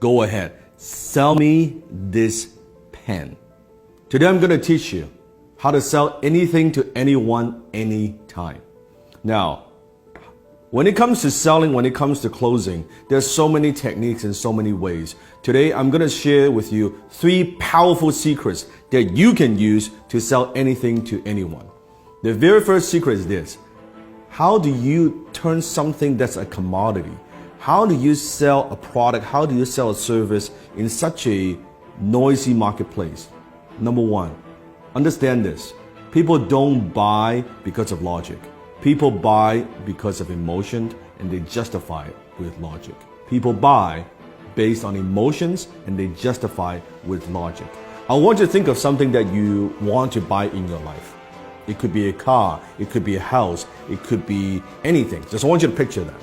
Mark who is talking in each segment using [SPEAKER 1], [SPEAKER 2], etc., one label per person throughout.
[SPEAKER 1] Go ahead, sell me this pen. Today I'm going to teach you how to sell anything to anyone, anytime. Now, when it comes to selling, when it comes to closing, there's so many techniques and so many ways. Today, I'm going to share with you 3 powerful secrets that you can use to sell anything to anyone. The very first secret is this. How do you turn something that's a commodity? How do you sell a product? How do you sell a service in such a noisy marketplace? Number 1, understand this. People don't buy because of logic. People buy because of emotion, and they justify it with logic. People buy based on emotions, and they justify it with logic. I want you to think of something that you want to buy in your life. It could be a car, it could be a house, it could be anything. Just want you to picture that.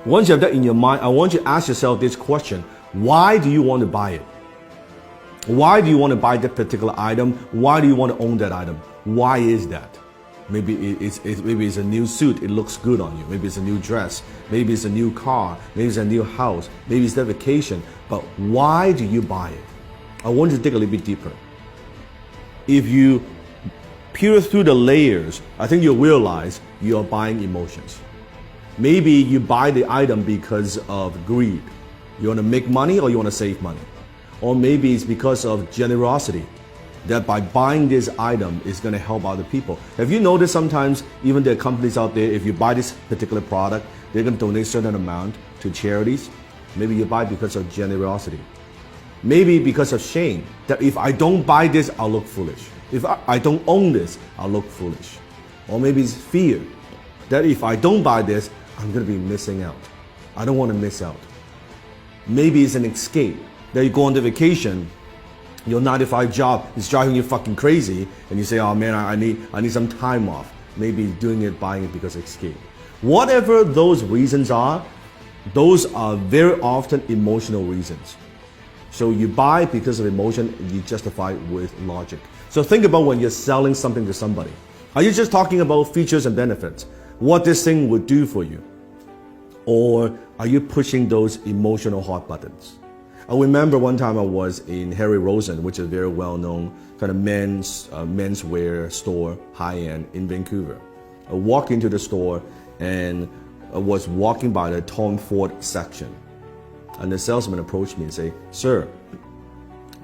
[SPEAKER 1] Once you have that in your mind, I want you to ask yourself this question. Why do you want to buy it? Why do you want to buy that particular item? Why do you want to own that item? Why is that? Maybe it's a new suit, it looks good on you. Maybe it's a new dress. Maybe it's a new car. Maybe it's a new house. Maybe it's that vacation. But why do you buy it? I want you to dig a little bit deeper. If you peer through the layers, I think you'll realize you're buying emotions. Maybe you buy the item because of greed. You want to make money or you want to save money. Or maybe it's because of generosity, that by buying this item is going to help other people. Have you noticed sometimes even there are companies out there, if you buy this particular product, they're going to donate a certain amount to charities? Maybe you buy because of generosity. Maybe because of shame, that if I don't buy this, I'll look foolish. If I don't own this, I'll look foolish. Or maybe it's fear, that if I don't buy this, I'm going to be missing out. I don't want to miss out. Maybe it's an escape, that you go on the vacation, your 9-to-5 job is driving you fucking crazy, and you say, oh man, I need some time off. Maybe doing it, buying it because of escape. Whatever those reasons are, those are very often emotional reasons. So you buy because of emotion, you justify with logic. So think about when you're selling something to somebody. Are you just talking about features and benefits? What this thing would do for you? Or are you pushing those emotional hot buttons? I remember one time I was in Harry Rosen, which is a very well-known kind of menswear store, high-end in Vancouver. I walked into the store and I was walking by the Tom Ford section. And the salesman approached me and said, sir,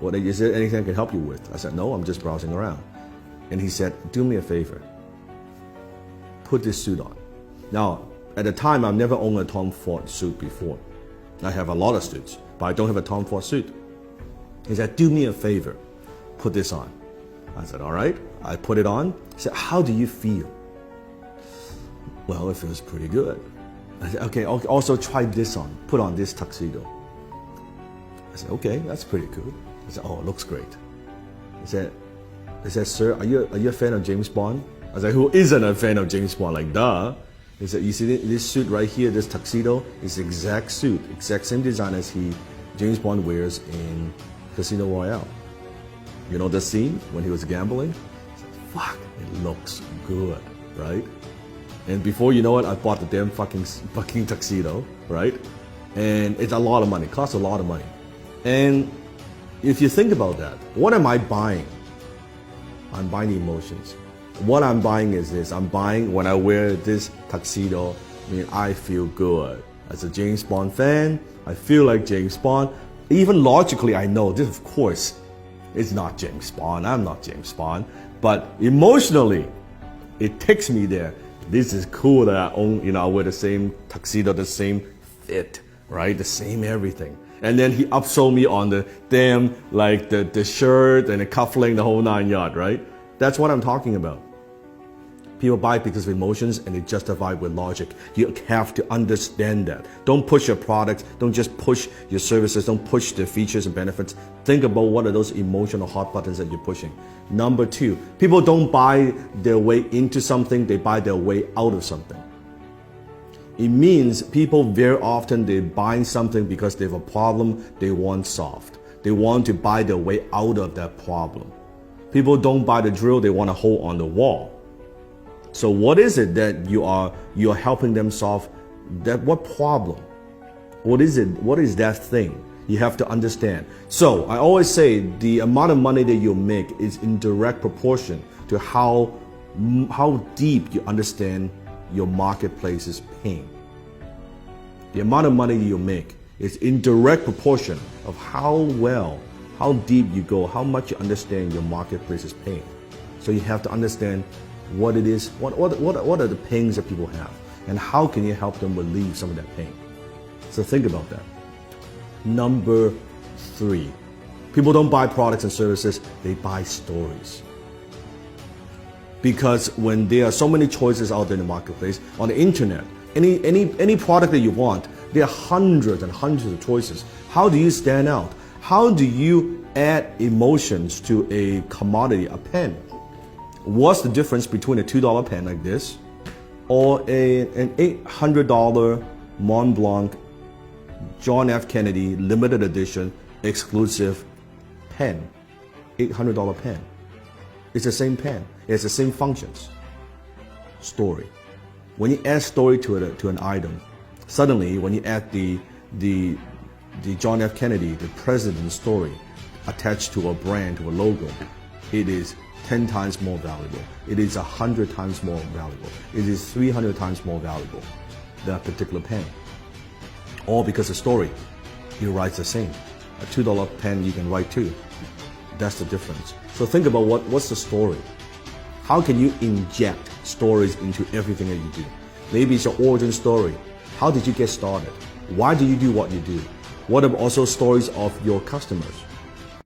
[SPEAKER 1] is there anything I can help you with? I said, no, I'm just browsing around. And he said, do me a favor. Put this suit on. Now, at the time, I've never owned a Tom Ford suit before. I have a lot of suits, but I don't have a Tom Ford suit. He said, do me a favor, put this on. I said, all right. I put it on. He said, how do you feel? Well, it feels pretty good. I said, okay, also try this on. Put on this tuxedo. I said, okay, that's pretty good. He said, oh, it looks great. He said, sir, are you a fan of James Bond? I said, who isn't a fan of James Bond? Like, duh. He said, you see this suit right here, this tuxedo, is the exact suit, exact same design as James Bond wears in Casino Royale. You know the scene when he was gambling? I said, fuck, it looks good, right? And before you know it, I bought the damn fucking tuxedo, right? And it's a lot of money, costs a lot of money. And if you think about that, what am I buying? I'm buying emotions. What I'm buying is this. I'm buying when I wear this tuxedo, I feel good. As a James Bond fan, I feel like James Bond. Even logically, I know this, of course, is not James Bond. I'm not James Bond. But emotionally, it takes me there. This is cool that I own, I wear the same tuxedo, the same fit, right? The same everything. And then he upsold me on the damn, like the shirt and the cufflink, the whole 9 yard, right? That's what I'm talking about. People buy because of emotions and they justify with logic. You have to understand that. Don't push your products. Don't just push your services. Don't push the features and benefits. Think about what are those emotional hot buttons that you're pushing. Number 2, people don't buy their way into something. They buy their way out of something. It means people very often, they're buying something because they have a problem they want solved. They want to buy their way out of that problem. People don't buy the drill. They want a hole on the wall. So what is it that you're helping them solve? That what problem? What is it? What is that thing? You have to understand. So I always say the amount of money that you make is in direct proportion to how deep you understand your marketplace's pain. The amount of money you make is in direct proportion of how deep you go, how much you understand your marketplace's pain. So you have to understand what it is, what are the pains that people have, and how can you help them relieve some of that pain. So think about that. Number 3, people don't buy products and services, they buy stories. Because when there are so many choices out there in the marketplace, on the internet, any product that you want, there are hundreds and hundreds of choices. How do you stand out? How do you add emotions to a commodity, a pen? What's the difference between a $2 pen like this or an $800 Mont Blanc John F. Kennedy limited edition exclusive pen? $800 pen. It's the same pen. It's the same functions. Story. When you add story to an item, suddenly when you add the John F. Kennedy, the president's story attached to a brand, to a logo, it is 10 times more valuable. It is 100 times more valuable. It is 300 times more valuable than a particular pen. All because the story, it writes the same. A $2 pen you can write too. That's the difference. So think about what's the story? How can you inject stories into everything that you do? Maybe it's your origin story. How did you get started? Why do you do what you do? What are also stories of your customers?